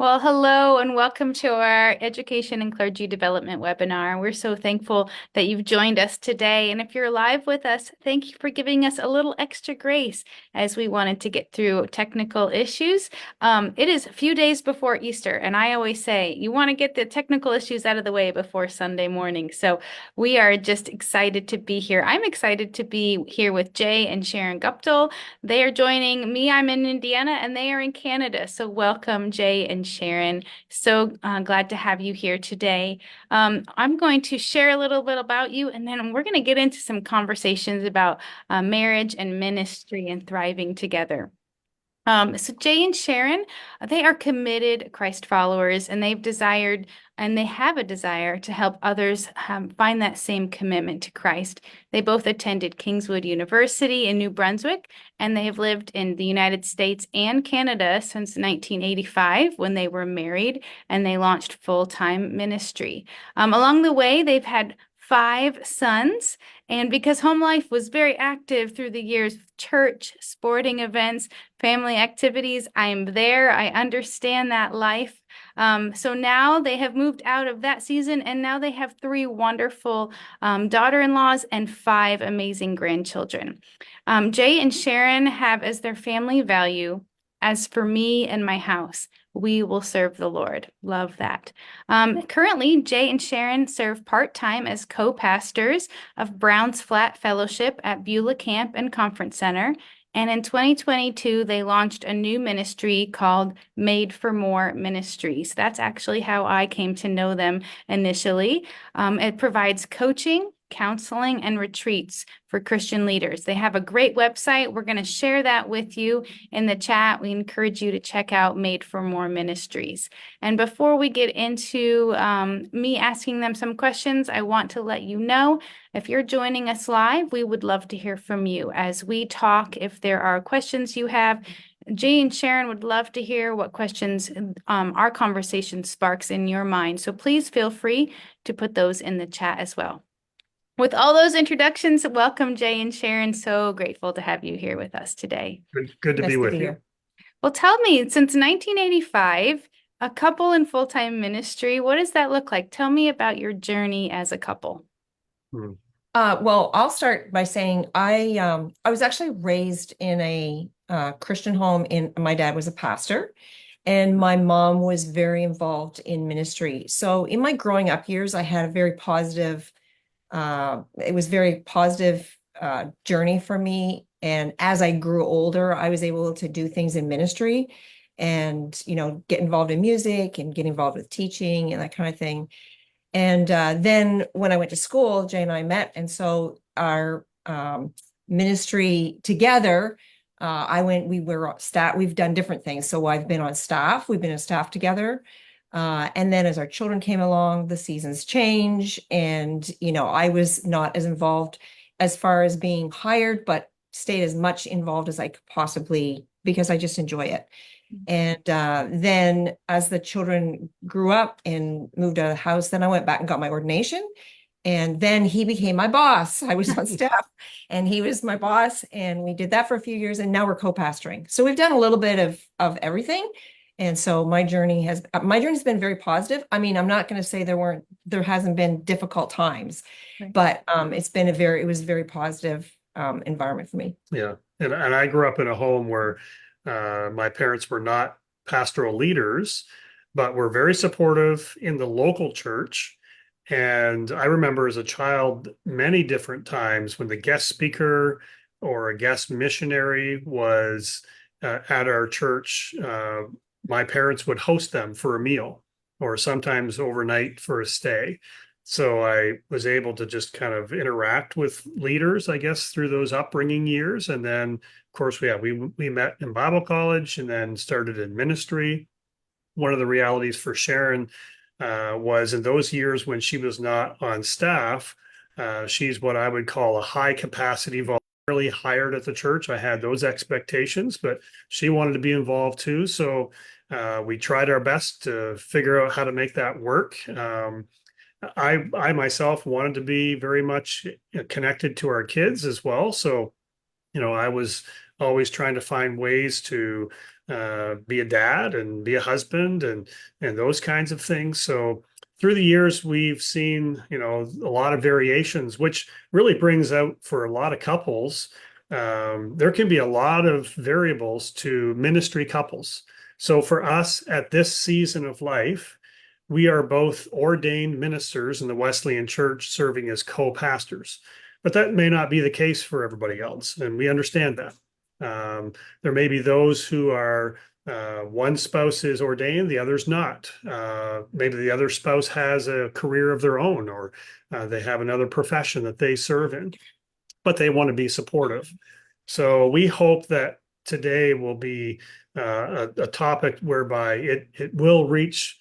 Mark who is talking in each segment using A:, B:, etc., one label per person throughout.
A: Well, hello and welcome to our Education and Clergy Development webinar. We're so thankful that you've joined us today. And if you're live with us, thank you for giving us a little extra grace as we wanted to get through technical issues. It is a few days before Easter, and I always say you want to get the technical issues out of the way before Sunday morning. So we are just excited to be here. I'm excited to be here with Jay and Sharon Guptill. They are joining me. I'm in Indiana and they are in Canada. So welcome, Jay and Sharon. So glad to have you here today. I'm going to share a little bit about you, and then we're going to get into some conversations about marriage and ministry and thriving together. So Jay and Sharon, they are committed Christ followers, and they have a desire to help others find that same commitment to Christ. They both attended Kingswood University in New Brunswick, and they have lived in the United States and Canada since 1985 when they were married, and they launched full-time ministry. Along the way, they've had 5 sons, and because home life was very active through the years, church, sporting events, family activities, I am there. I understand that life. So now they have moved out of that season, and now they have 3 wonderful daughter-in-laws and 5 amazing grandchildren. Jay and Sharon have as their family value, as for me and my house, we will serve the Lord. Love that. Currently, Jay and Sharon serve part-time as co-pastors of Browns Flat Fellowship at Beulah Camp and Conference Center. And in 2022, they launched a new ministry called Made for More Ministries. That's actually how I came to know them initially. It provides coaching, counseling, and retreats for Christian leaders. They have a great website. We're going to share that with you in the chat. We encourage you to check out Made for More Ministries. And before we get into me asking them some questions, I want to let you know, if you're joining us live, we would love to hear from you as we talk. If there are questions you have, Jay and Sharon would love to hear what questions our conversation sparks in your mind. So please feel free to put those in the chat as well. With all those introductions, welcome, Jay and Sharon. So grateful to have you here with us today.
B: Good to
C: Nice
B: be
C: to
B: with
C: be
B: you.
C: here.
A: Well, tell me, since 1985, a couple in full-time ministry, what does that look like? Tell me about your journey as a couple.
B: Hmm.
C: Well, I'll start by saying I was actually raised in a Christian home. My dad was a pastor, and my mom was very involved in ministry. So in my growing up years, I had a very positive. It was very positive journey for me. And as I grew older, I was able to do things in ministry, and get involved in music and get involved with teaching and that kind of thing. And then when I went to school, Jay and I met. And so our ministry together, we were staff, we've done different things. So I've been on staff, we've been on staff together. And then as our children came along, the seasons change. And, I was not as involved as far as being hired, but stayed as much involved as I could possibly, because I just enjoy it. And then as the children grew up and moved out of the house, then I went back and got my ordination. And then he became my boss. I was on staff and he was my boss. And we did that for a few years. And now we're co-pastoring. So we've done a little bit of everything. And so my journey's been very positive. I mean, I'm not going to say there hasn't been difficult times,
A: Right.
C: but it was a very positive environment for me.
B: Yeah. And I grew up in a home where my parents were not pastoral leaders, but were very supportive in the local church. And I remember as a child, many different times when the guest speaker or a guest missionary was at our church, my parents would host them for a meal or sometimes overnight for a stay. So I was able to just kind of interact with leaders, I guess, through those upbringing years. And then, of course, we met in Bible college and then started in ministry. One of the realities for Sharon was in those years when she was not on staff, she's what I would call a high capacity voluntarily hired at the church. I had those expectations, but she wanted to be involved too. So we tried our best to figure out how to make that work. I myself wanted to be very much connected to our kids as well. So, I was always trying to find ways to be a dad and be a husband and those kinds of things. So through the years, we've seen, a lot of variations, which really brings out for a lot of couples. There can be a lot of variables to ministry couples. So for us at this season of life, we are both ordained ministers in the Wesleyan Church serving as co-pastors. But that may not be the case for everybody else, and we understand that. There may be those who are one spouse is ordained, the other's not. Maybe the other spouse has a career of their own, or they have another profession that they serve in, but they want to be supportive. So we hope that today will be a topic whereby it will reach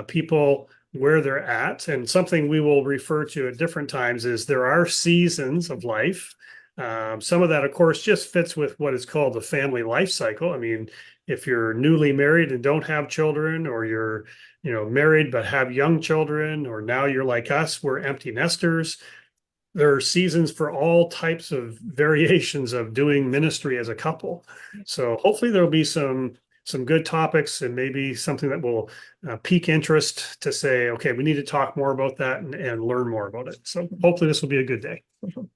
B: people where they're at. And something we will refer to at different times is there are seasons of life. Some of that, of course, just fits with what is called the family life cycle. I mean, if you're newly married and don't have children, or you're, married but have young children, or now you're like us, we're empty nesters. There are seasons for all types of variations of doing ministry as a couple. So hopefully there'll be some good topics, and maybe something that will pique interest to say, okay, we need to talk more about that and learn more about it. So hopefully this will be a good day.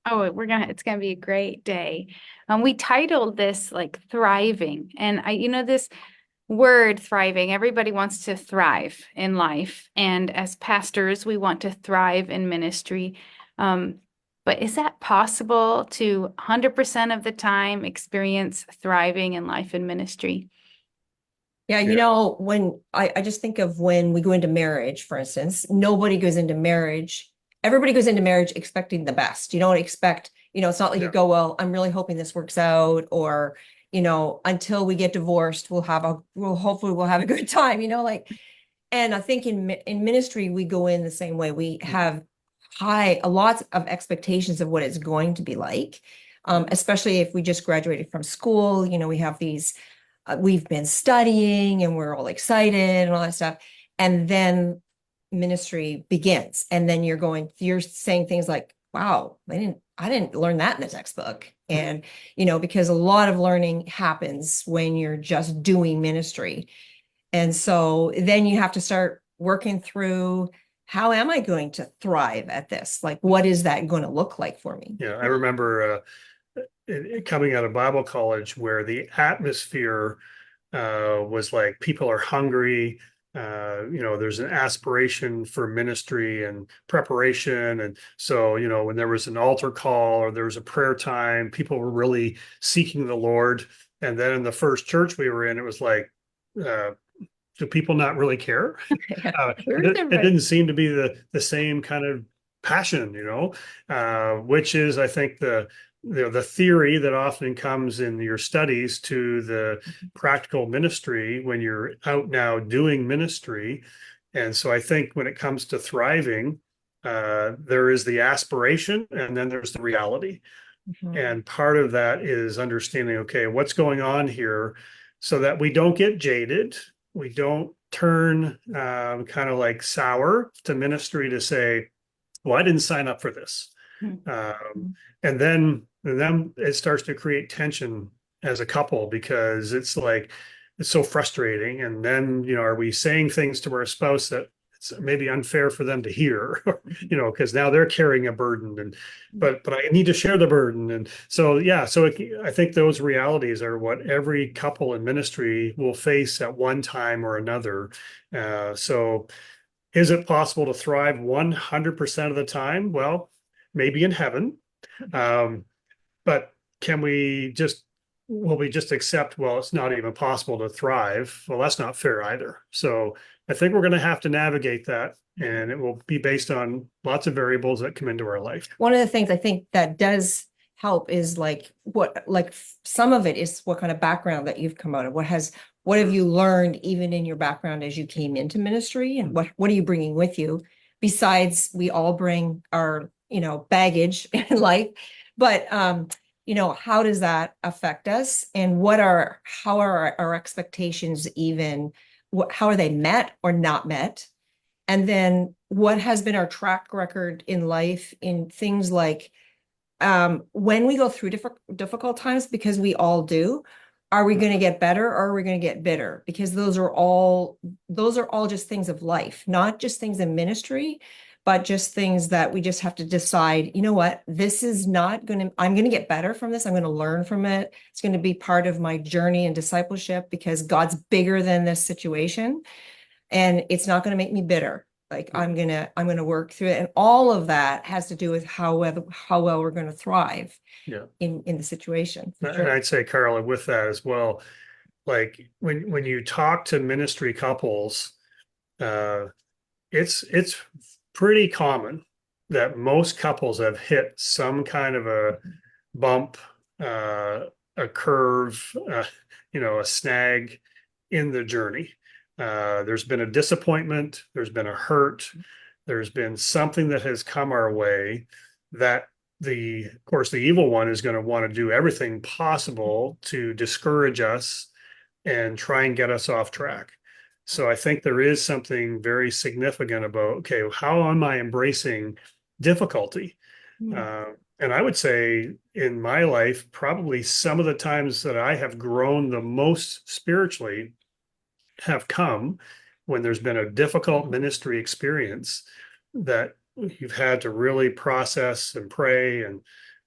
A: Oh, it's gonna be a great day. We titled this like thriving, and this word thriving, everybody wants to thrive in life, and as pastors, we want to thrive in ministry. But is that possible to 100% of the time experience thriving in life and ministry?
C: Yeah,
B: Yeah.
C: when I just think of when we go into marriage, for instance, nobody goes into marriage. Everybody goes into marriage expecting the best. You don't expect, it's not like you
B: Yeah.
C: go, well, I'm really hoping this works out, or, until we get divorced, hopefully we'll have a good time, and I think in ministry, we go in the same way. We have a lot of expectations of what it's going to be like. Especially if we just graduated from school, we have these we've been studying and we're all excited and all that stuff. And then ministry begins. And then you're saying things like, wow, I didn't learn that in the textbook. And, because a lot of learning happens when you're just doing ministry. And so then you have to start working through, how am I going to thrive at this? Like, what is that going to look like for me?
B: Yeah. I remember coming out of Bible college where the atmosphere was like people are hungry. There's an aspiration for ministry and preparation. And so, when there was an altar call or there was a prayer time, people were really seeking the Lord. And then in the first church we were in, it was like, do people not really care? It didn't seem to be the same kind of passion, which is, I think, the theory that often comes in your studies to the practical ministry when you're out now doing ministry. And so I think when it comes to thriving, there is the aspiration and then there's the reality.
C: Mhm.
B: And part of that is understanding, okay, what's going on here so that we don't get jaded. We don't turn kind of like sour to ministry to say, well, I didn't sign up for this. And then it starts to create tension as a couple because it's like, it's so frustrating. And then, are we saying things to our spouse that it's maybe unfair for them to hear, because now they're carrying a burden but I need to share the burden. And so, yeah, I think those realities are what every couple in ministry will face at one time or another. So is it possible to thrive 100% of the time? Well, maybe in heaven. But will we just accept, well, it's not even possible to thrive? Well, that's not fair either. So I think we're going to have to navigate that, and it will be based on lots of variables that come into our life.
C: One of the things I think that does help is some of it is what kind of background that you've come out of. What have you learned even in your background as you came into ministry, and what are you bringing with you? Besides, we all bring our, baggage in life, but, how does that affect us, and how are our expectations even, how are they met or not met? And then what has been our track record in life in things like, when we go through difficult times, because we all do, are we going to get better or are we going to get bitter? Because those are all just things of life, not just things in ministry, but just things that we just have to decide, you know what, this is not going to, I'm going to get better from this. I'm going to learn from it. It's going to be part of my journey and discipleship because God's bigger than this situation. And it's not going to make me bitter. Like I'm gonna work through it. And all of that has to do with how well we're going to thrive
B: Yeah.
C: in the situation. For
B: And
C: sure.
B: I'd say, Carla, with that as well, like when you talk to ministry couples, uh, it's pretty common that most couples have hit some kind of a bump, a curve, a snag in the journey. There's been a disappointment, there's been a hurt, there's been something that has come our way that of course, the evil one is going to want to do everything possible to discourage us and try and get us off track. So I think there is something very significant about, okay, how am I embracing difficulty? And I would say in my life, probably some of the times that I have grown the most spiritually have come when there's been a difficult ministry experience that you've had to really process and pray and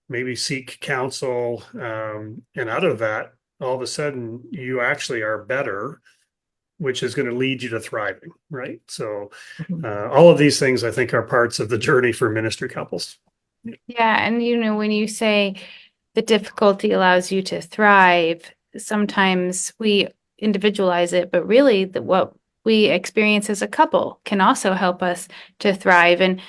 B: maybe seek counsel. And out of that, all of a sudden, you actually are better, which is going to lead you to thriving, right? So, all of these things, I think, are parts of the journey for ministry couples.
A: Yeah, and when you say the difficulty allows you to thrive, sometimes we individualize it, but really what we experience as a couple can also help us to thrive. And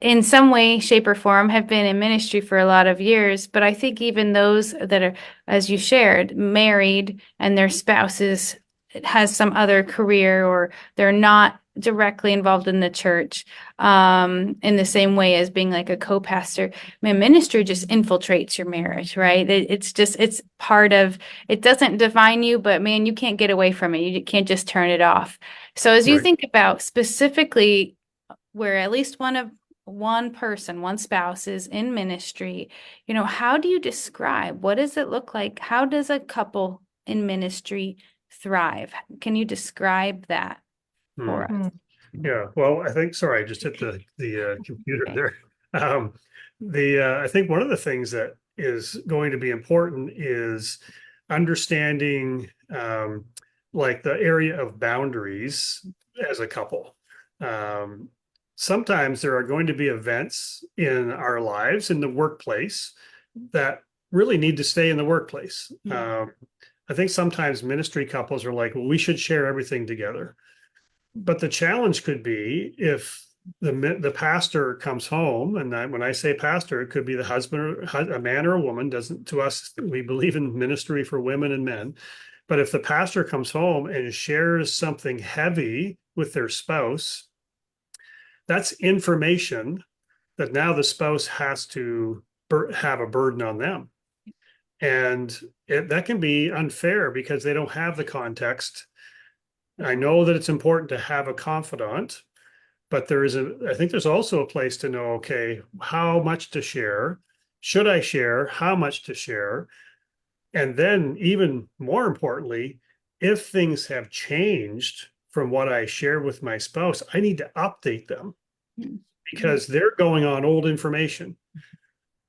A: in some way, shape, or form, have been in ministry for a lot of years, but I think even those that are, as you shared, married and their spouses has some other career or they're not directly involved in the church in the same way as being like a co-pastor. Ministry just infiltrates your marriage, right? It's part of, it doesn't define you, but man, you can't get away from it. You can't just turn it off. So as you
B: Right.
A: think about specifically where at least one spouse is in ministry, how do you describe, what does it look like? How does a couple in ministry thrive? Can you describe that for us?
B: Yeah, well, I think, sorry, I just hit the computer there. I think one of the things that is going to be important is understanding like the area of boundaries as a couple. Sometimes there are going to be events in our lives in the workplace that really need to stay in the workplace. I think sometimes ministry couples are like, well, we should share everything together. But the challenge could be if the pastor comes home, and when I say pastor, it could be the husband, or a man or a woman. Doesn't, to us, we believe in ministry for women and men. But if the pastor comes home and shares something heavy with their spouse, that's information that now the spouse has to have a burden on them. And that can be unfair because they don't have the context. I know that it's important to have a confidant, but I think there's also a place to know, okay, how much to share? Should I share? How much to share? And then even more importantly, if things have changed from what I shared with my spouse, I need to update them because they're going on old information.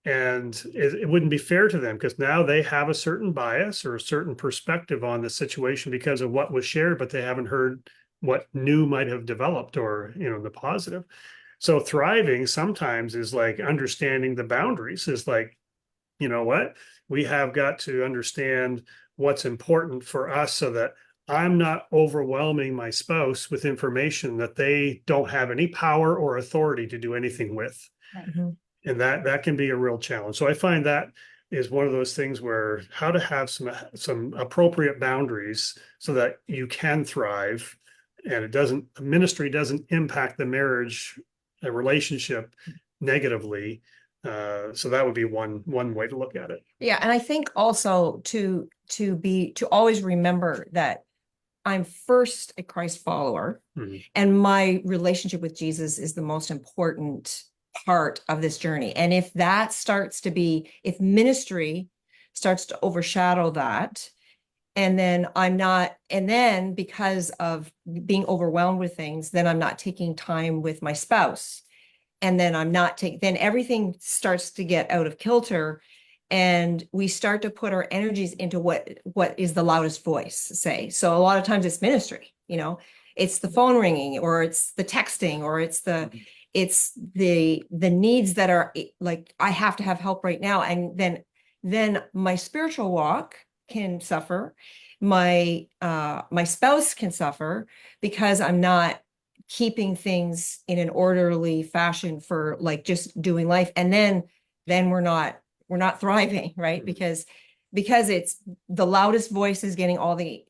B: And it wouldn't be fair to them because now they have a certain bias or a certain perspective on the situation because of what was shared, but they haven't heard what new might have developed or, the positive. So thriving sometimes is like understanding the boundaries, is like, you know what, we have got to understand what's important for us so that I'm not overwhelming my spouse with information that they don't have any power or authority to do anything with. And that can be a real challenge. So I find that is one of those things where how to have some appropriate boundaries so that you can thrive and ministry doesn't impact the marriage, a relationship negatively. So that would be one way to look at it.
C: Yeah, and I think also to always remember that I'm first a Christ follower, and my relationship with Jesus is the most important part of this journey. And if that starts to be, if ministry starts to overshadow that. And then and then because of being overwhelmed with things, then I'm not taking time with my spouse. And then then everything starts to get out of kilter, and we start to put our energies into what is the loudest voice, say. So a lot of times it's ministry, it's the phone ringing, or it's the texting, or it's the needs that are like, I have to have help right now. And then my spiritual walk can suffer. My spouse can suffer because I'm not keeping things in an orderly fashion for like just doing life. And then we're not thriving, right? Because it's the loudest voice is getting all the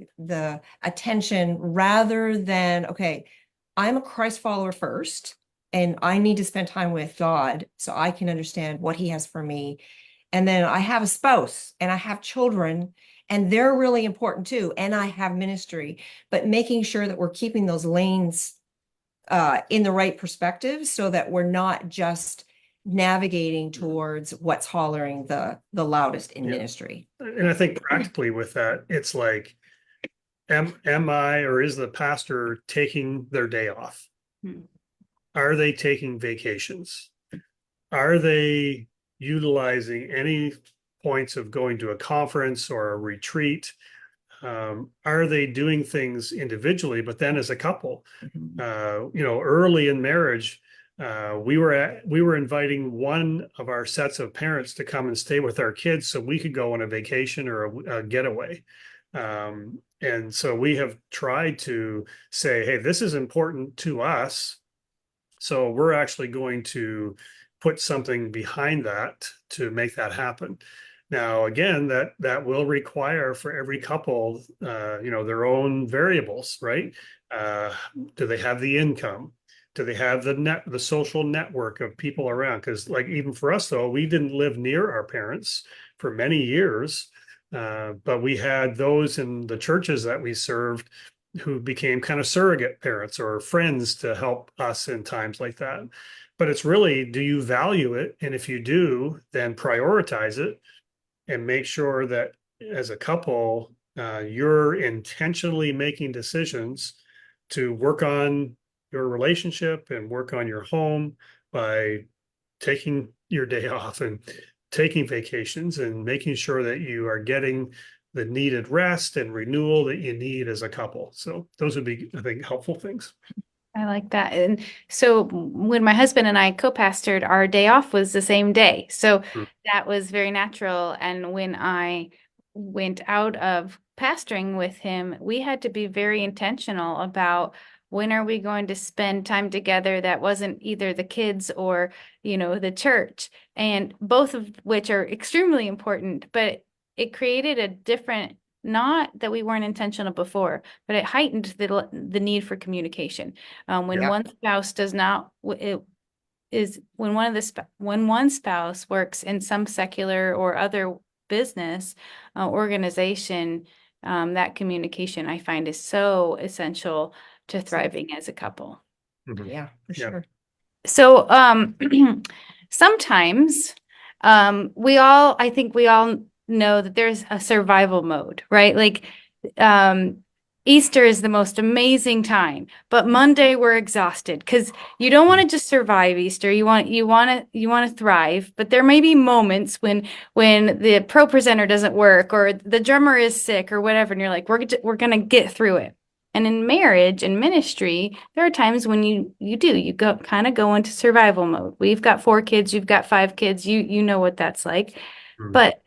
C: attention, rather than, okay, I'm a Christ follower first, and I need to spend time with God so I can understand what he has for me. And then I have a spouse and I have children, and they're really important too. And I have ministry, but making sure that we're keeping those lanes in the right perspective, so that we're not just navigating towards what's hollering the loudest in ministry.
B: And I think practically with that, it's like, am I, or is the pastor taking their day off?
A: Hmm.
B: Are they taking vacations? Are they utilizing any points of going to a conference or a retreat? Are they doing things individually, but then as a couple? Early in marriage, we were inviting one of our sets of parents to come and stay with our kids so we could go on a vacation or a getaway. And so we have tried to say, hey, this is important to us, so we're actually going to put something behind that to make that happen. Now, again, that will require for every couple, their own variables, right? Do they have the income? Do they have the social network of people around? Because like, even for us though, we didn't live near our parents for many years, but we had those in the churches that we served who became kind of surrogate parents or friends to help us in times like that. But it's really, do you value it? And if you do, then prioritize it and make sure that as a couple, you're intentionally making decisions to work on your relationship and work on your home by taking your day off and taking vacations and making sure that you are getting the needed rest and renewal that you need as a couple. So those would be, I think, helpful things.
A: I like that. And so when my husband and I co-pastored, our day off was the same day. So that was very natural. And when I went out of pastoring with him, we had to be very intentional about when are we going to spend time together that wasn't either the kids or, the church, and both of which are extremely important, but it created a different, not that we weren't intentional before, but it heightened the need for communication. When one spouse does not, it is when when one spouse works in some secular or other business organization, that communication I find is so essential to thriving as a couple.
C: Yeah, for
B: Yeah.
C: sure.
A: So sometimes I think we all know that there's a survival mode, right? Like Easter is the most amazing time, but Monday we're exhausted because you don't want to just survive Easter. You want to thrive, but there may be moments when the pro presenter doesn't work or the drummer is sick or whatever, and you're like, we're gonna get through it. And in marriage and ministry, there are times when you go into survival mode. We've got 4 kids, you've got 5 kids, you know what that's like. But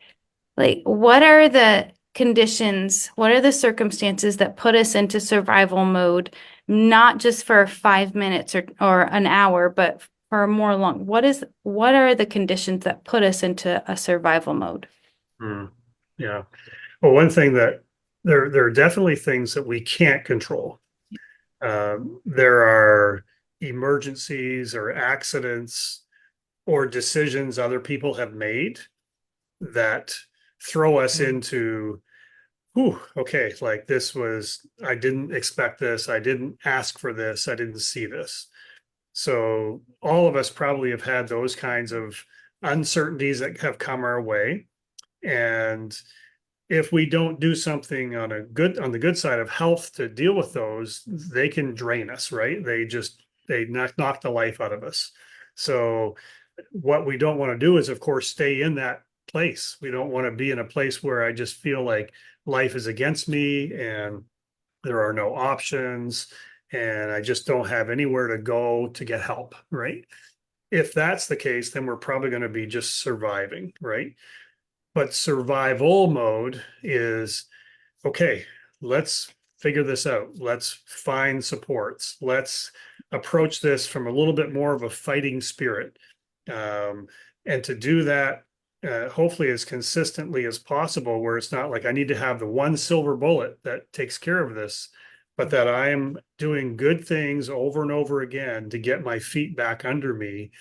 A: like, what are the conditions, what are the circumstances that put us into survival mode, not just for 5 minutes or an hour, but for more long? What are the conditions that put us into a survival mode?
B: Yeah. Well, one thing that there are definitely things that we can't control. There are emergencies or accidents or decisions other people have made that throw us into, okay, like I didn't expect this. I didn't ask for this. I didn't see this. So all of us probably have had those kinds of uncertainties that have come our way. And if we don't do something on the good side of health to deal with those, they can drain us, right? They knock the life out of us. So what we don't want to do is, of course, stay in that place. We don't want to be in a place where I just feel like life is against me and there are no options and I just don't have anywhere to go to get help, right? If that's the case, then we're probably going to be just surviving, right? But survival mode is, okay, let's figure this out. Let's find supports. Let's approach this from a little bit more of a fighting spirit. And to do that, hopefully as consistently as possible, where it's not like I need to have the one silver bullet that takes care of this, but that I'm doing good things over and over again to get my feet back under me.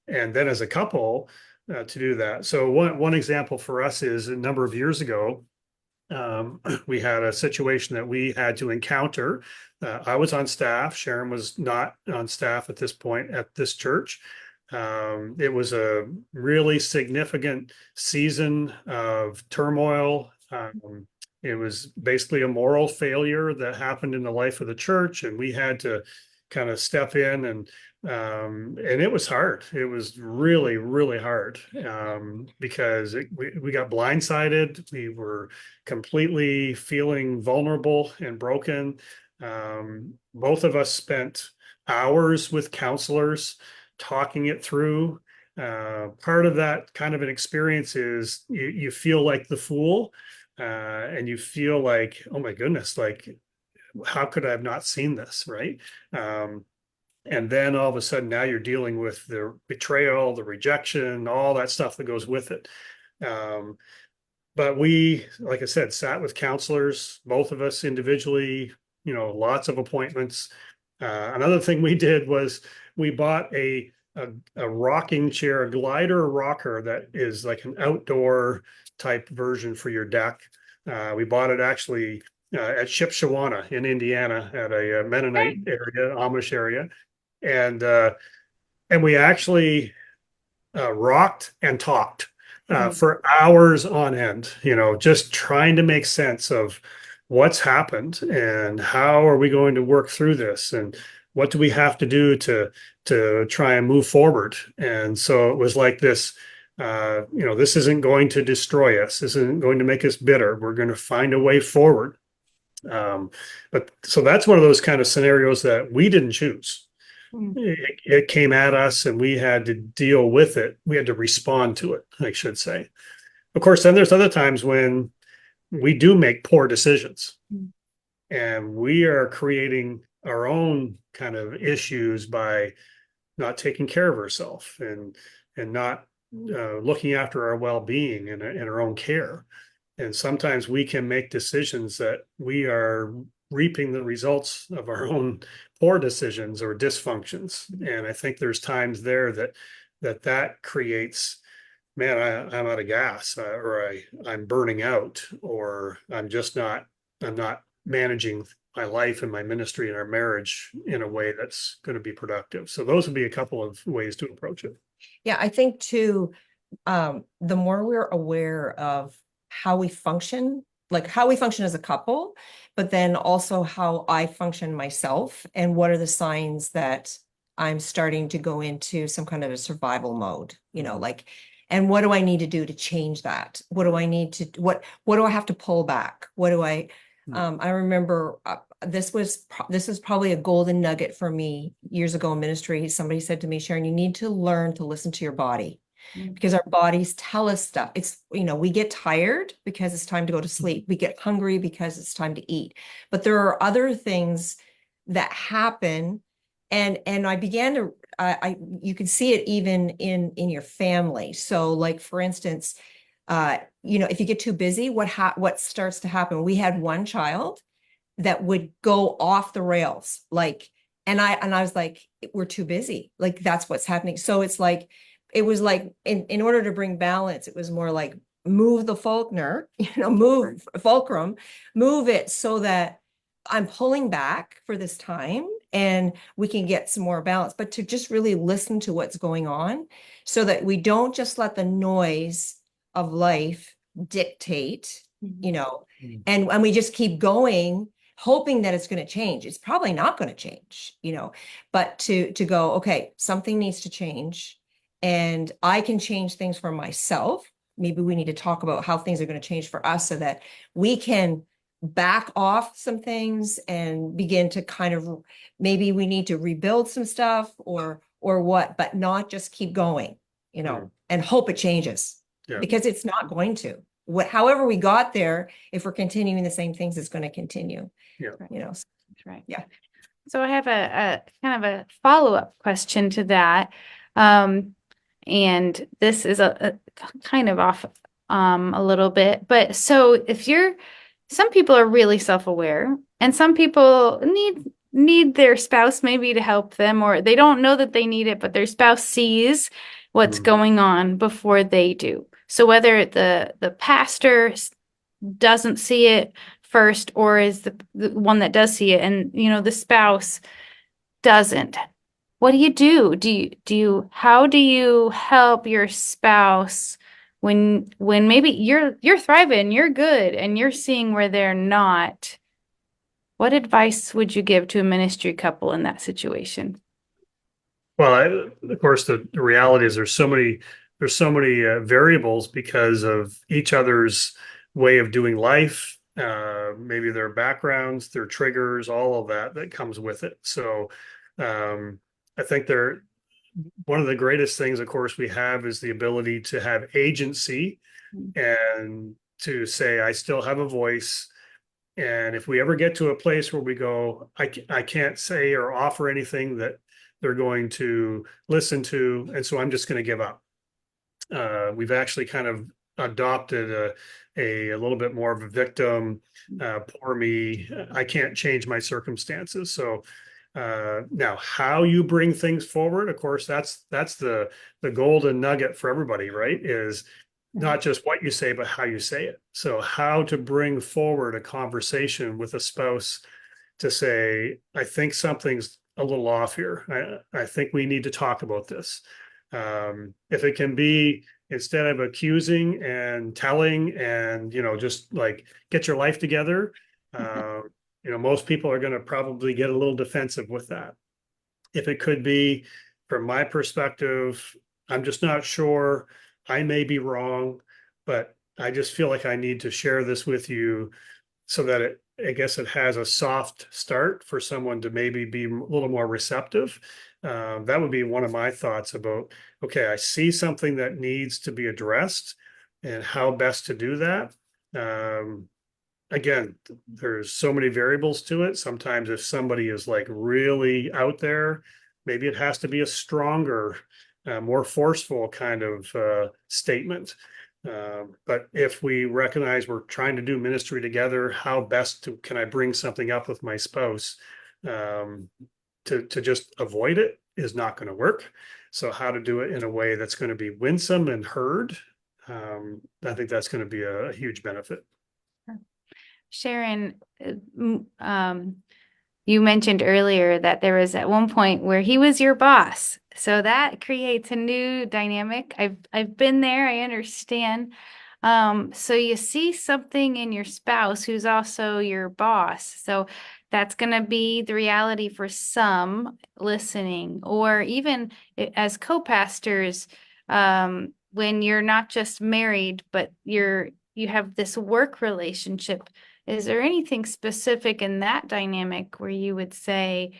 B: And then as a couple, to do that. So one example for us is a number of years ago, we had a situation that we had to encounter. I was on staff. Sharon was not on staff at this point at this church. It was a really significant season of turmoil. It was basically a moral failure that happened in the life of the church, and we had to kind of step in and it was hard. It was really, really hard because we got blindsided. We were completely feeling vulnerable and broken. Both of us spent hours with counselors talking it through. Part of that kind of an experience is you feel like the fool and you feel like, oh my goodness, like, how could I have not seen this, right? And then all of a sudden now you're dealing with the betrayal, the rejection, all that stuff that goes with it. But we, like I said, sat with counselors, both of us individually, lots of appointments. Another thing we did was we bought a rocking chair, a glider rocker that is like an outdoor type version for your deck. We bought it actually at Shipshewana in Indiana at a Mennonite area, Amish area. And we actually rocked and talked for hours on end, just trying to make sense of what's happened and how are we going to work through this and what do we have to do to try and move forward. And so it was like this, this isn't going to destroy us. This isn't going to make us bitter. We're going to find a way forward. But so that's one of those kind of scenarios that we didn't choose. It came at us and we had to deal with it. We had to respond to it, I should say. Of course, then there's other times when we do make poor decisions and we are creating our own kind of issues by not taking care of ourselves and not looking after our well-being and our own care. And sometimes we can make decisions that we are reaping the results of our own poor decisions or dysfunctions. And I think there's times there that creates, man, I'm out of gas, or I'm burning out, or I'm not managing my life and my ministry and our marriage in a way that's going to be productive. So those would be a couple of ways to approach it.
C: Yeah, I think too, the more we're aware of how we function, like how we function as a couple, but then also how I function myself and what are the signs that I'm starting to go into some kind of a survival mode, and what do I need to do to change that? What do I need to, what do I have to pull back? What do I remember this was probably a golden nugget for me years ago in ministry. Somebody said to me, Sharon, you need to learn to listen to your body. Because our bodies tell us stuff. It's, we get tired because it's time to go to sleep. We get hungry because it's time to eat. But there are other things that happen. And I began to, you can see it even in your family. So like, for instance, if you get too busy, what starts to happen? We had one child that would go off the rails, and I was like, we're too busy. Like, that's what's happening. So it's like, it was like, in order to bring balance, it was more like move the Faulkner, move fulcrum, move it so that I'm pulling back for this time and we can get some more balance, but to just really listen to what's going on so that we don't just let the noise of life dictate, you know,
B: Mm.
C: and we just keep going, hoping that it's going to change. It's probably not going to change, you know, but to go, okay, something needs to change, and I can change things for myself. Maybe we need to talk about how things are going to change for us so that we can back off some things and begin to kind of, maybe we need to rebuild some stuff or what, but not just keep going, you know, and hope it changes.
B: Yeah.
C: Because it's not going to. However we got there, if we're continuing the same things, it's going to continue.
B: Yeah.
C: You know.
A: That's right.
C: Yeah.
A: So I have a kind of a follow-up question to that. And this is a kind of off a little bit, but so if some people are really self-aware and some people need their spouse maybe to help them, or they don't know that they need it, but their spouse sees what's
B: Mhm.
A: going on before they do. So whether the pastor doesn't see it first, or is the one that does see it, and the spouse doesn't, what do you do? How do you help your spouse when maybe you're thriving, you're good, and you're seeing where they're not? What advice would you give to a ministry couple in that situation?
B: Well, of course, the reality is there's so many variables because of each other's way of doing life, maybe their backgrounds, their triggers, all of that comes with it. So, I think one of the greatest things, of course, we have is the ability to have agency and to say, I still have a voice. And if we ever get to a place where we go, I can't say or offer anything that they're going to listen to, and so I'm just going to give up. We've actually kind of adopted a little bit more of a victim, poor me, I can't change my circumstances. So now how you bring things forward, of course, that's the golden nugget for everybody, right? Is not just what you say, but how you say it. So how to bring forward a conversation with a spouse to say, I think something's a little off here. I think we need to talk about this. If it can be, instead of accusing and telling and, just like get your life together, most people are going to probably get a little defensive with that. If it could be, from my perspective, I'm just not sure. I may be wrong, but I just feel like I need to share this with you so that I guess it has a soft start for someone to maybe be a little more receptive. That would be one of my thoughts about, okay, I see something that needs to be addressed and how best to do that. Again, there's so many variables to it. Sometimes if somebody is like really out there, maybe it has to be a stronger, more forceful kind of statement. But if we recognize we're trying to do ministry together, how best can I bring something up with my spouse? To just avoid it is not going to work. So how to do it in a way that's going to be winsome and heard, I think that's going to be a huge benefit.
A: Sharon, you mentioned earlier that there was at one point where he was your boss. So that creates a new dynamic. I've been there, I understand. So you see something in your spouse who's also your boss. So that's going to be the reality for some listening, or even as co-pastors, when you're not just married, but you have this work relationship. Is there anything specific in that dynamic where you would say,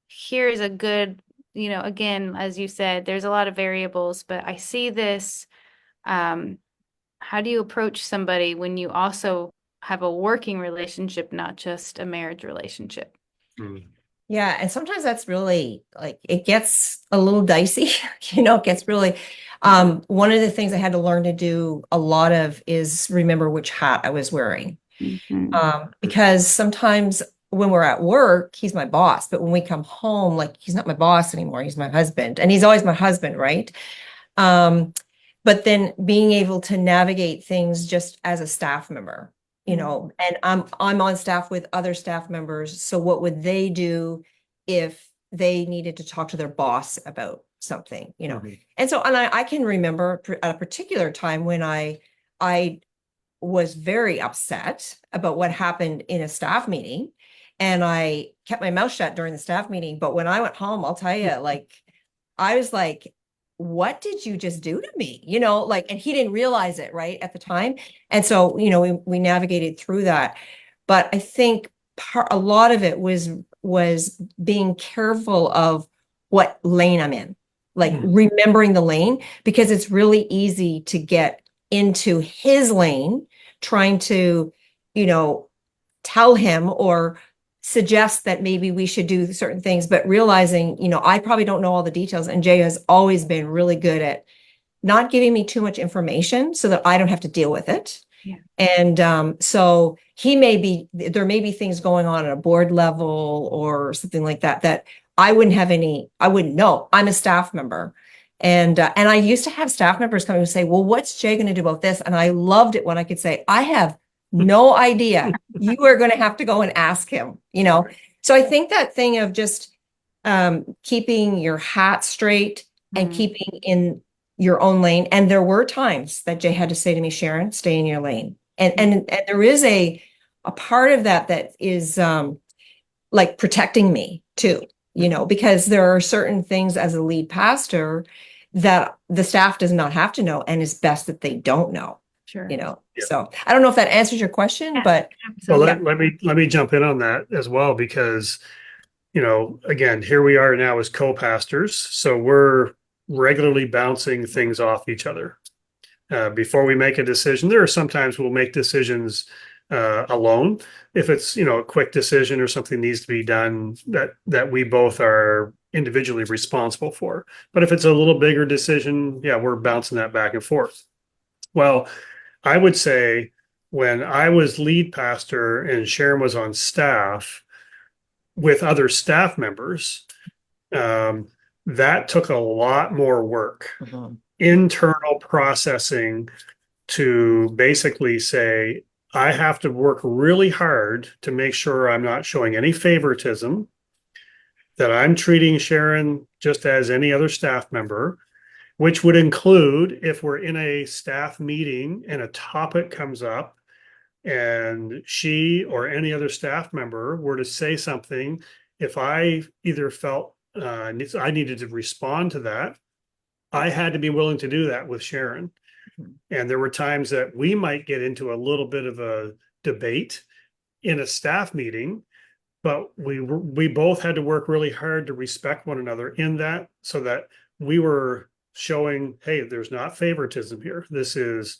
A: here's a good, again, as you said, there's a lot of variables, but I see this. How do you approach somebody when you also have a working relationship, not just a marriage relationship?
C: Yeah, and sometimes that's really like it gets a little dicey, it gets really one of the things I had to learn to do a lot of is remember which hat I was wearing. Because sometimes when we're at work, he's my boss, but when we come home, like he's not my boss anymore, he's my husband, and he's always my husband, right? But then being able to navigate things just as a staff member, and I'm on staff with other staff members. So what would they do if they needed to talk to their boss about something, And so, and I can remember at a particular time when I was very upset about what happened in a staff meeting. And I kept my mouth shut during the staff meeting. But when I went home, I'll tell you, like, I was like, what did you just do to me? You know, like, and he didn't realize it right at the time. And so, you know, we navigated through that. But I think a lot of it was being careful of what lane I'm in, like remembering the lane, because it's really easy to get into his lane, trying to, you know, tell him or suggest that maybe we should do certain things, but realizing, you know, I probably don't know all the details. And Jay has always been really good at not giving me too much information so that I don't have to deal with it.
A: Yeah.
C: And so there may be things going on at a board level or something like that, that I wouldn't know. I'm a staff member. And I used to have staff members come and say, well, what's Jay going to do about this? And I loved it when I could say, I have no idea. You are going to have to go and ask him, you know? So I think that thing of just keeping your hat straight and keeping in your own lane. And there were times that Jay had to say to me, Sharon, stay in your lane. And there is a part of that is like protecting me too, you know, because there are certain things as a lead pastor that the staff does not have to know, and it's best that they don't know.
A: Sure.
C: You know,
B: Yeah.
C: so I don't know if that answers your question, but
B: Well,
A: Absolutely.
B: let me jump in on that as well, because, you know, again, here we are now as co-pastors, so we're regularly bouncing things off each other. Before we make a decision, there are sometimes we'll make decisions alone. If it's, you know, a quick decision or something needs to be done that we both are individually responsible for. But if it's a little bigger decision, yeah, we're bouncing that back and forth. Well, I would say when I was lead pastor and Sharon was on staff with other staff members, that took a lot more work, internal processing, to basically say, I have to work really hard to make sure I'm not showing any favoritism, that I'm treating Sharon just as any other staff member, which would include if we're in a staff meeting and a topic comes up and she or any other staff member were to say something, if I either felt I needed to respond to that, I had to be willing to do that with Sharon. And there were times that we might get into a little bit of a debate in a staff meeting, but we both had to work really hard to respect one another in that, so that we were showing, hey, there's not favoritism here. This is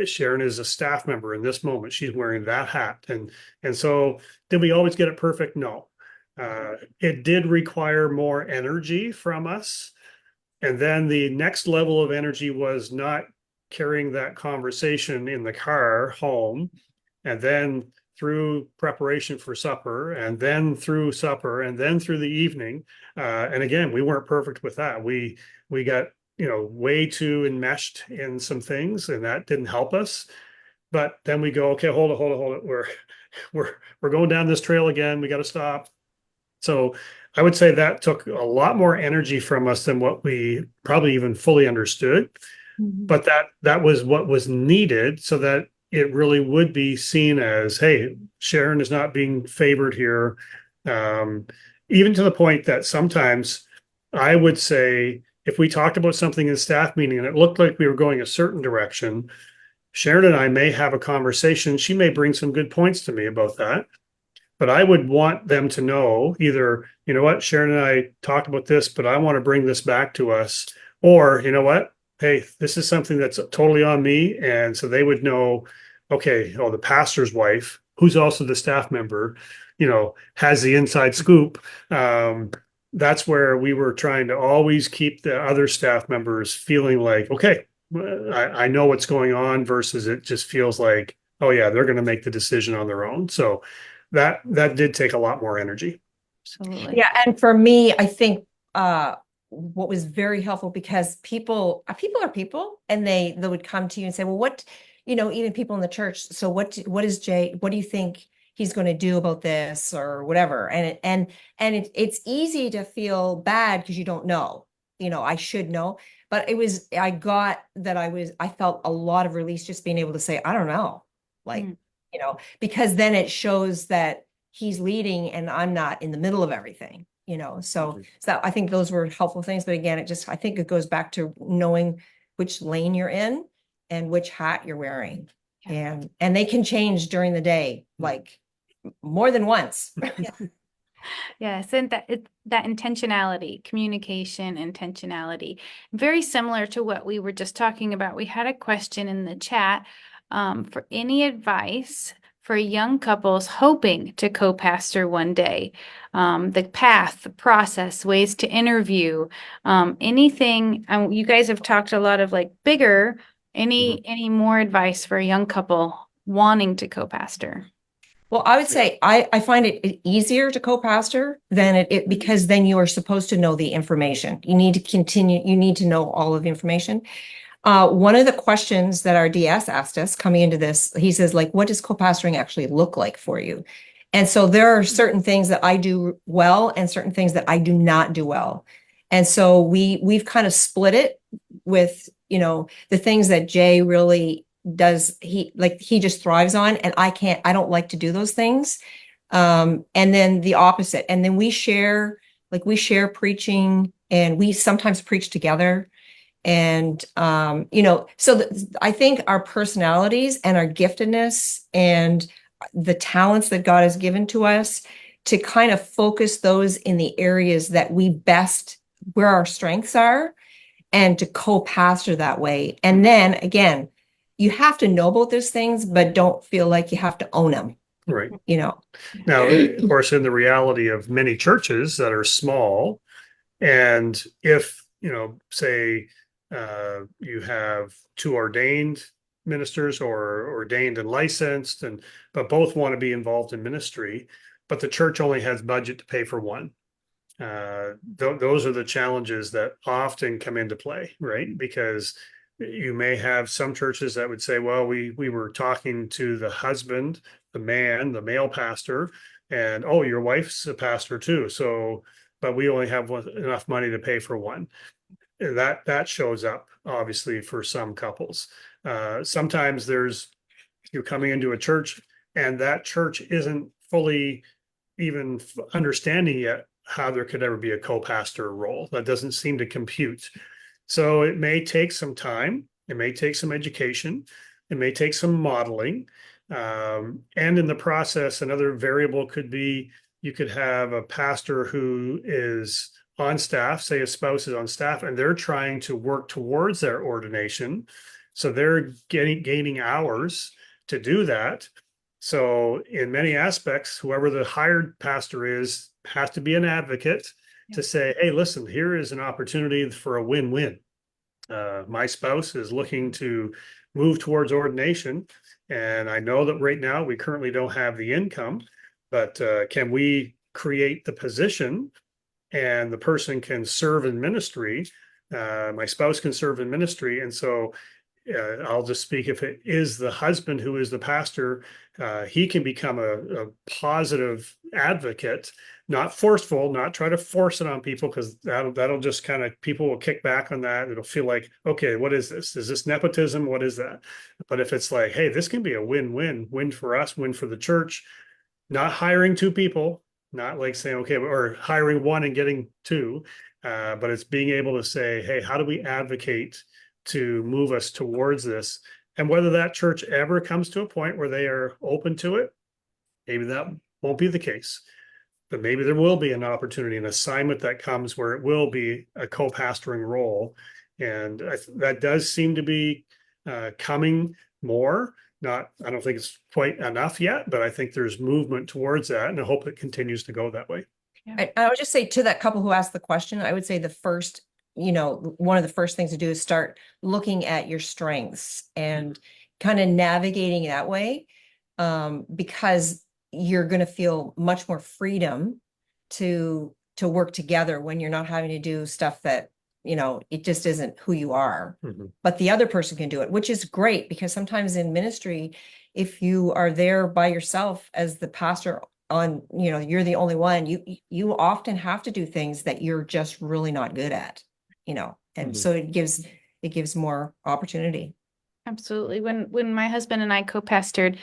B: Sharon is a staff member in this moment. She's wearing that hat. And so did we always get it perfect? No. It did require more energy from us. And then the next level of energy was not carrying that conversation in the car home, and then through preparation for supper, and then through supper, and then through the evening. And again, we weren't perfect with that. We got, you know, way too enmeshed in some things, and that didn't help us. But then we go, okay, hold it. We're going down this trail again. We got to stop. So I would say that took a lot more energy from us than what we probably even fully understood. But that was what was needed, so that it really would be seen as, hey, Sharon is not being favored here. Even to the point that sometimes I would say, if we talked about something in staff meeting and it looked like we were going a certain direction, Sharon and I may have a conversation. She may bring some good points to me about that. But I would want them to know either, you know what, Sharon and I talked about this, but I want to bring this back to us. Or, you know what, hey, this is something that's totally on me. And so they would know, okay, oh, the pastor's wife, who's also the staff member, you know, has the inside scoop. That's where we were trying to always keep the other staff members feeling like, okay, I know what's going on, versus it just feels like, oh yeah, they're going to make the decision on their own. So that did take a lot more energy.
A: Absolutely.
C: Yeah, and for me, I think what was very helpful, because people are people, and they would come to you and say, well, what, you know, even people in the church, so what is Jay, what do you think he's going to do about this or whatever? And it's easy to feel bad because you don't know, you know, I should know. but I felt a lot of release just being able to say, I don't know, like,
A: Mm.
C: because then it shows that he's leading and I'm not in the middle of everything, so, so I think those were helpful things. But again, I think it goes back to knowing which lane you're in and which hat you're wearing.
A: Yeah.
C: And they can change during the day, like more than once.
A: Yes, and that intentionality, communication, intentionality, very similar to what we were just talking about. We had a question in the chat for any advice for young couples hoping to co-pastor one day. The path, the process, ways to interview, anything. You guys have talked a lot of like bigger. Any more advice for a young couple wanting to co-pastor?
C: Well, I would say I find it easier to co-pastor than it because then you are supposed to know the information. You need to know all of the information. One of the questions that our DS asked us coming into this, he says, like, what does co-pastoring actually look like for you? And so there are certain things that I do well and certain things that I do not do well. And so we've kind of split it with, the things that Jay really does. He just thrives on, and I don't like to do those things. And then the opposite. And then we share preaching, and we sometimes preach together. And, so I think our personalities and our giftedness and the talents that God has given to us, to kind of focus those in the areas that where our strengths are, and to co-pastor that way. And then again, you have to know about those things, but don't feel like you have to own them.
B: Right.
C: Now,
B: of course, in the reality of many churches that are small, and if, say, you have two ordained ministers or ordained and licensed, but both want to be involved in ministry, but the church only has budget to pay for one. Those are the challenges that often come into play, right? Because you may have some churches that would say, well, we were talking to the husband, the male pastor, and oh, your wife's a pastor too. So, but we only have enough money to pay for one. And that shows up obviously for some couples. Sometimes you're coming into a church and that church isn't fully even understanding yet how there could ever be a co-pastor role. That doesn't seem to compute. So it may take some time. It may take some education. It may take some modeling. And in the process, another variable could be you could have a pastor who is on staff, say a spouse is on staff, and they're trying to work towards their ordination. So they're gaining hours to do that. So in many aspects, whoever the hired pastor is has to be an advocate to say, hey, listen, here is an opportunity for a win-win. My spouse is looking to move towards ordination, and I know that right now we currently don't have the income, but can we create the position and the person can serve in ministry? My spouse can serve in ministry. And so I'll just speak, if it is the husband who is the pastor, he can become a positive advocate, not forceful, not try to force it on people, because that'll just kind of, people will kick back on that. It'll feel like, okay, what is this? Is this nepotism? What is that? But if it's like, hey, this can be a win for us, win for the church, not hiring two people, not like saying, okay, or hiring one and getting two, but it's being able to say, hey, how do we advocate to move us towards this? And whether that church ever comes to a point where they are open to it, maybe that won't be the case, but maybe there will be an opportunity, an assignment that comes where it will be a co-pastoring role. And that does seem to be coming more. I don't think it's quite enough yet, but I think there's movement towards that, and I hope it continues to go that way.
C: I would just say to that couple who asked the question, I would say one of the first things to do is start looking at your strengths and kind of navigating that way, because you're going to feel much more freedom to work together when you're not having to do stuff that, it just isn't who you are.
B: Mm-hmm.
C: But the other person can do it, which is great, because sometimes in ministry, if you are there by yourself as the pastor on, you're the only one, you often have to do things that you're just really not good at, And
B: Mhm.
C: so it gives more opportunity.
A: Absolutely. When my husband and I co-pastored,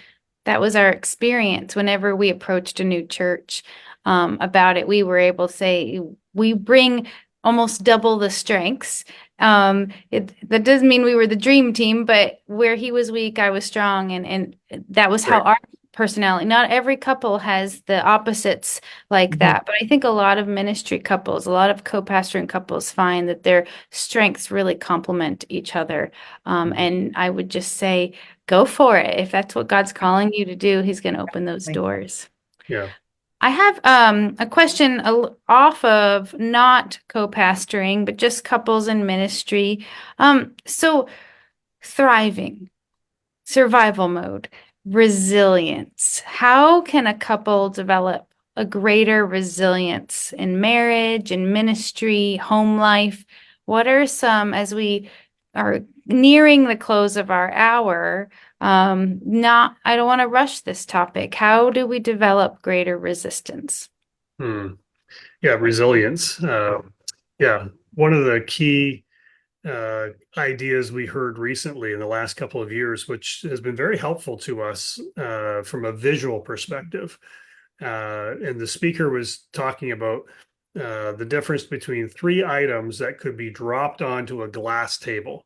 A: that was our experience. Whenever we approached a new church about it, we were able to say we bring almost double the strengths. That doesn't mean we were the dream team, but where he was weak, I was strong, and that was how
B: Right.
A: our personality. Not every couple has the opposites like
C: Mhm.
A: that, but I think a lot of ministry couples, a lot of co-pastoring couples find that their strengths really complement each other.
B: Mhm.
A: And I would just say, go for it. If that's what God's calling you to do, He's going to open those doors.
B: Yeah.
A: I have a question off of not co-pastoring, but just couples in ministry. So thriving, survival mode, resilience. How can a couple develop a greater resilience in marriage, in ministry, home life? What are some, as we are nearing the close of our hour, I don't want to rush this topic. How do we develop greater resistance?
B: Hmm. Yeah, resilience. Yeah, one of the key ideas we heard recently in the last couple of years, which has been very helpful to us from a visual perspective. And the speaker was talking about the difference between three items that could be dropped onto a glass table.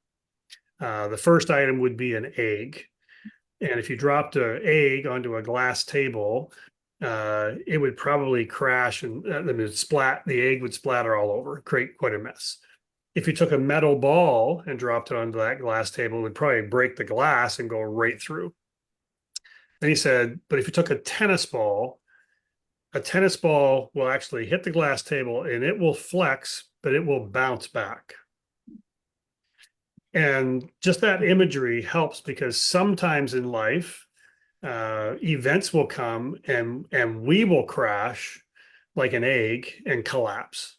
B: The first item would be an egg. And if you dropped an egg onto a glass table, it would probably crash and the egg would splatter all over, create quite a mess. If you took a metal ball and dropped it onto that glass table, it would probably break the glass and go right through. Then he said, but if you took a tennis ball will actually hit the glass table and it will flex, but it will bounce back. And just that imagery helps because sometimes in life, events will come and we will crash like an egg and collapse.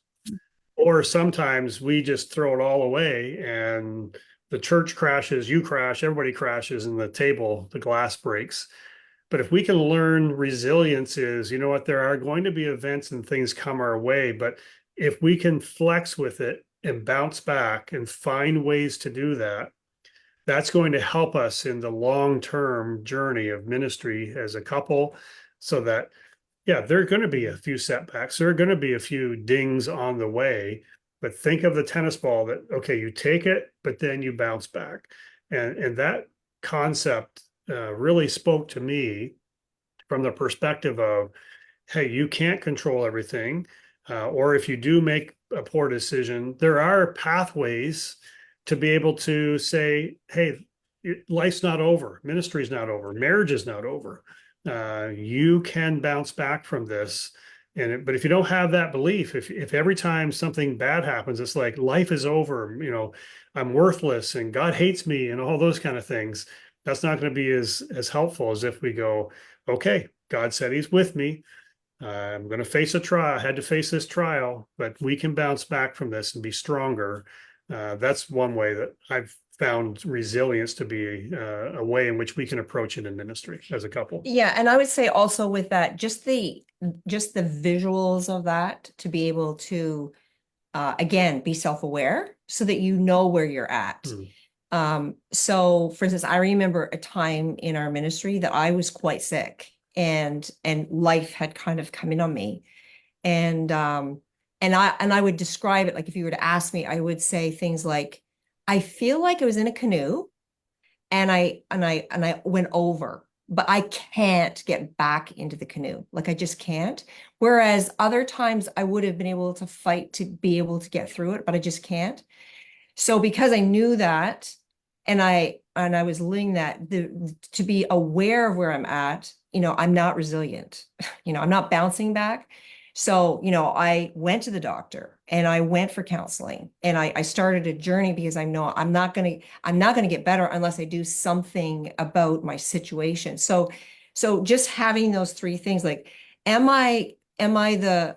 B: Or sometimes we just throw it all away and the church crashes, you crash, everybody crashes, and the glass breaks. But if we can learn resilience is, you know what, there are going to be events and things come our way, but if we can flex with it and bounce back and find ways to do that, that's going to help us in the long-term journey of ministry as a couple so that yeah, there are going to be a few setbacks. There are going to be a few dings on the way, but think of the tennis ball that, okay, you take it, but then you bounce back. And that concept really spoke to me from the perspective of, hey, you can't control everything. Or if you do make a poor decision, there are pathways to be able to say, hey, life's not over, ministry's not over, marriage is not over. You can bounce back from this. But if you don't have that belief, if every time something bad happens, it's like life is over, I'm worthless and God hates me and all those kind of things, that's not going to be as helpful as if we go, okay, God said he's with me. I'm going to face a trial. I had to face this trial, but we can bounce back from this and be stronger. That's one way that I've found resilience to be a way in which we can approach it in ministry as a couple.
C: Yeah, and I would say also with that, just the visuals of that to be able to again be self-aware so that you know where you're at. So for instance, I remember a time in our ministry that I was quite sick and life had kind of come in on me. And I would describe it like if you were to ask me, I would say things like, I feel like I was in a canoe and I went over, but I can't get back into the canoe. Like I just can't. Whereas other times I would have been able to fight to be able to get through it, but I just can't. So because I knew that and I was living that to be aware of where I'm at, I'm not resilient. I'm not bouncing back. So, I went to the doctor and I went for counseling and I started a journey because I know I'm not going to get better unless I do something about my situation. So just having those three things, like, am I the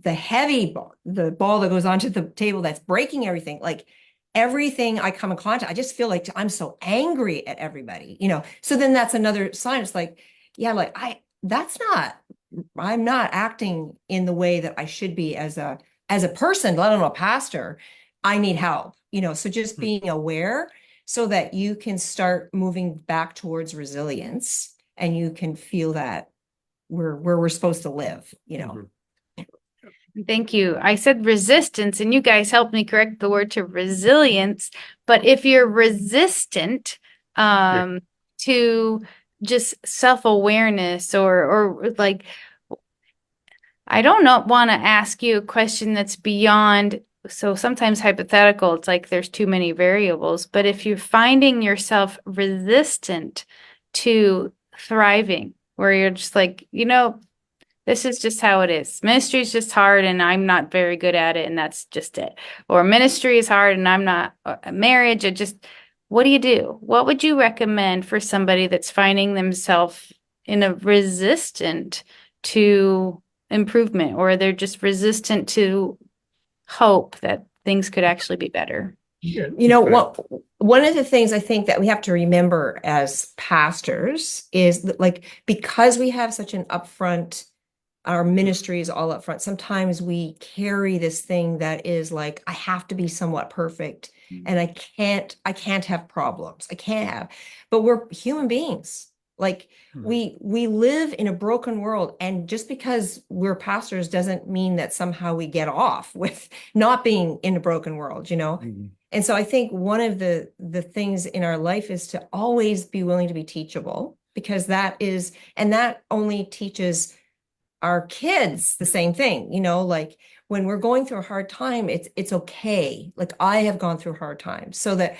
C: heavy ball, the ball that goes onto the table that's breaking everything? Like everything I come in contact, I just feel like I'm so angry at everybody, So then that's another sign. It's like, yeah, like I'm not acting in the way that I should be as a person, let alone a pastor. I need help, so just being aware so that you can start moving back towards resilience and you can feel that where we're supposed to live.
A: Thank you. I said resistance, and you guys helped me correct the word to resilience. But if you're resistant to just self-awareness or like, I don't want to ask you a question that's beyond, so sometimes hypothetical, it's like there's too many variables. But if you're finding yourself resistant to thriving, where you're just like, this is just how it is. Ministry is just hard and I'm not very good at it, and that's just it. Or ministry is hard and I'm not, marriage, what do you do? What would you recommend for somebody that's finding themselves in a resistant to improvement, or they're just resistant to hope that things could actually be better?
B: Yeah.
C: One of the things I think that we have to remember as pastors is that, like, because we have such an upfront, our ministry is all upfront. Sometimes we carry this thing that is like, I have to be somewhat perfect and I can't have problems. I can't have, but we're human beings. Like we live in a broken world, and just because we're pastors doesn't mean that somehow we get off with not being in a broken world. And so I think one of the things in our life is to always be willing to be teachable, because that only teaches our kids the same thing, like when we're going through a hard time, it's okay. Like I have gone through hard times, so that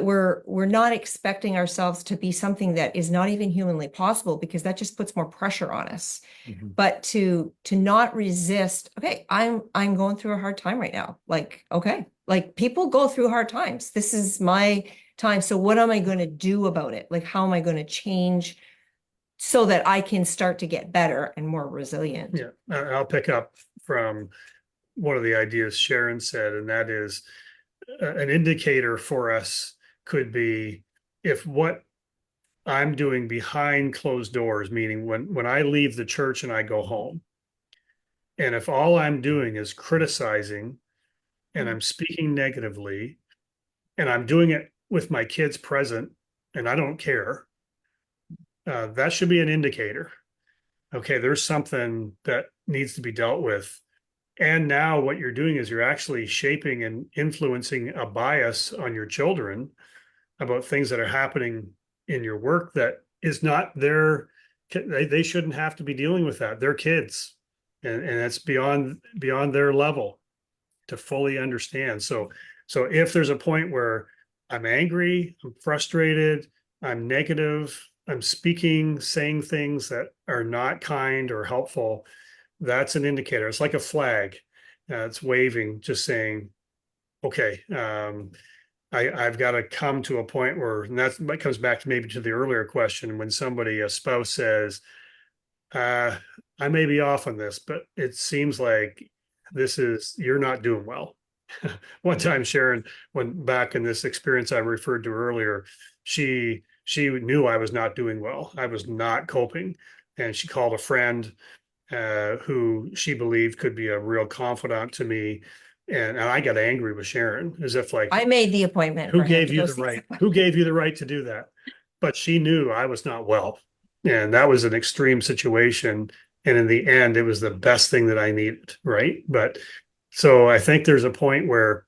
C: we're not expecting ourselves to be something that is not even humanly possible, because that just puts more pressure on us. But to not resist, okay, I'm going through a hard time right now. Like, okay, like people go through hard times. This is my time. So what am I going to do about it? Like, how am I going to change so that I can start to get better and more resilient?
B: Yeah, I'll pick up from one of the ideas Sharon said, and that is an indicator for us could be if what I'm doing behind closed doors, meaning when I leave the church and I go home, and if all I'm doing is criticizing and I'm speaking negatively and I'm doing it with my kids present and I don't care, that should be an indicator. Okay, there's something that needs to be dealt with. And now what you're doing is you're actually shaping and influencing a bias on your children about things that are happening in your work that is not they shouldn't have to be dealing with that. They're kids. And that's beyond their level to fully understand. So if there's a point where I'm angry, I'm frustrated, I'm negative, I'm saying things that are not kind or helpful, that's an indicator. It's like a flag. It's waving, just saying, okay, I've got to come to a point where, and that comes back to maybe to the earlier question, when a spouse says, I may be off on this, but it seems like you're not doing well. One time, Sharon, when back in this experience I referred to earlier, she knew I was not doing well. I was not coping. And she called a friend who she believed could be a real confidant to me. And I got angry with Sharon, as if like,
C: I made the appointment.
B: who gave you the right? Who gave you the right to do that? But she knew I was not well. And that was an extreme situation. And in the end, it was the best thing that I needed. Right. But so I think there's a point where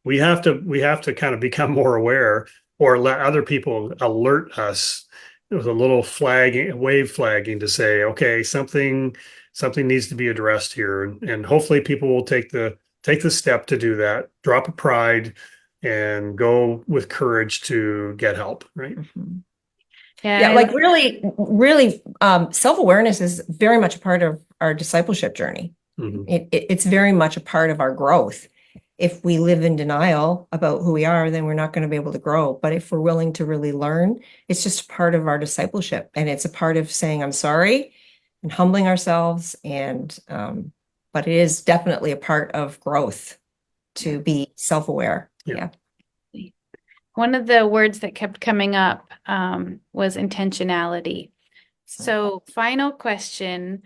B: we have to kind of become more aware, or let other people alert us with a little wave flagging to say, okay, something needs to be addressed here. And hopefully people will take the step to do that, drop a pride and go with courage to get help. Right.
C: Yeah, like really, really, self-awareness is very much a part of our discipleship journey. It's very much a part of our growth. If we live in denial about who we are, then we're not going to be able to grow. But if we're willing to really learn, it's just part of our discipleship. And it's a part of saying, I'm sorry, and humbling ourselves. And, but it is definitely a part of growth to be self-aware. Yeah.
A: One of the words that kept coming up was intentionality. So final question.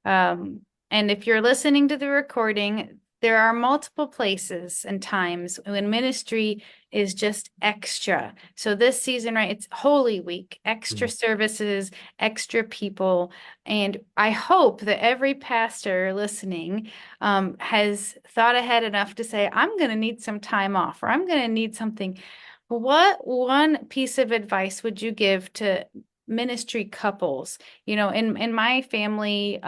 A: And if you're listening to the recording, there are multiple places and times when ministry is just extra. So this season, right, it's Holy Week, extra services, extra people. And I hope that every pastor listening has thought ahead enough to say, I'm going to need some time off, or I'm going to need something. What one piece of advice would you give to ministry couples? You know, in my family,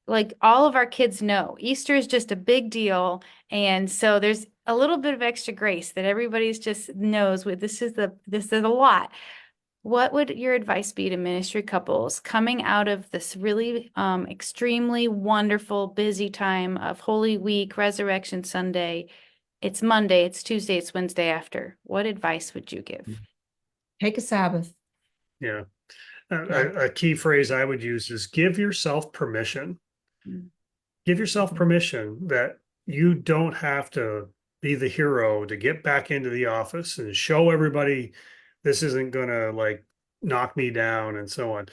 A: like all of our kids know Easter is just a big deal. And so there's a little bit of extra grace that everybody's just knows with this is a lot. What would your advice be to ministry couples coming out of this really extremely wonderful, busy time of Holy Week, Resurrection Sunday? It's Monday, it's Tuesday, it's Wednesday after. What advice would you give?
C: Take a Sabbath.
B: Yeah.
C: Yeah.
B: A key phrase I would use is give yourself permission.
A: Mm.
B: Give yourself permission that you don't have to be the hero to get back into the office and show everybody this isn't gonna like knock me down and so on.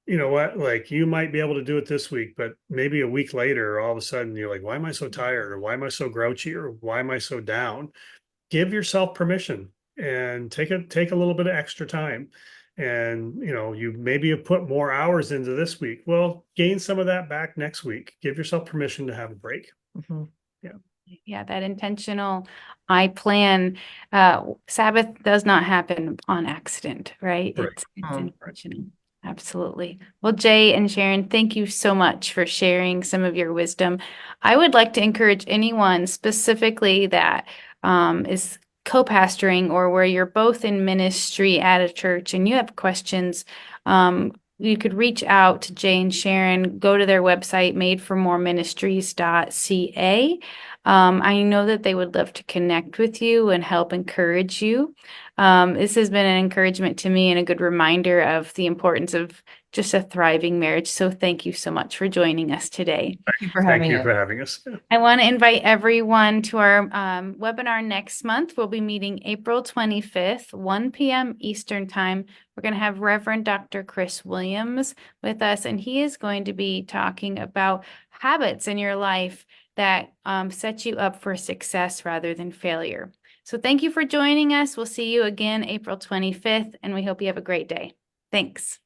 B: You know what? Like you might be able to do it this week, but maybe a week later, all of a sudden you're like, why am I so tired? Or why am I so grouchy? Or why am I so down? Give yourself permission and take a little bit of extra time. And you know, you maybe have put more hours into this week. Well, gain some of that back next week. Give yourself permission to have a break.
C: Mhm.
A: Yeah, that intentional, I plan, Sabbath does not happen on accident, right?
B: Right.
A: It's
C: Mm.
A: intentional. Absolutely. Well, Jay and Sharon, thank you so much for sharing some of your wisdom. I would like to encourage anyone specifically that is co-pastoring or where you're both in ministry at a church and you have questions, you could reach out to Jay and Sharon, go to their website, madeformoreministries.ca. I know that they would love to connect with you and help encourage you. This has been an encouragement to me and a good reminder of the importance of just a thriving marriage. So thank you so much for joining us today.
C: Thank you for
B: Thank
C: having
B: you
C: us.
B: for having us.
A: I want to invite everyone to our webinar next month. We'll be meeting April 25th, 1 p.m. Eastern Time. We're going to have Reverend Dr. Chris Williams with us, and he is going to be talking about habits in your life that set you up for success rather than failure. So thank you for joining us. We'll see you again April 25th, and we hope you have a great day. Thanks.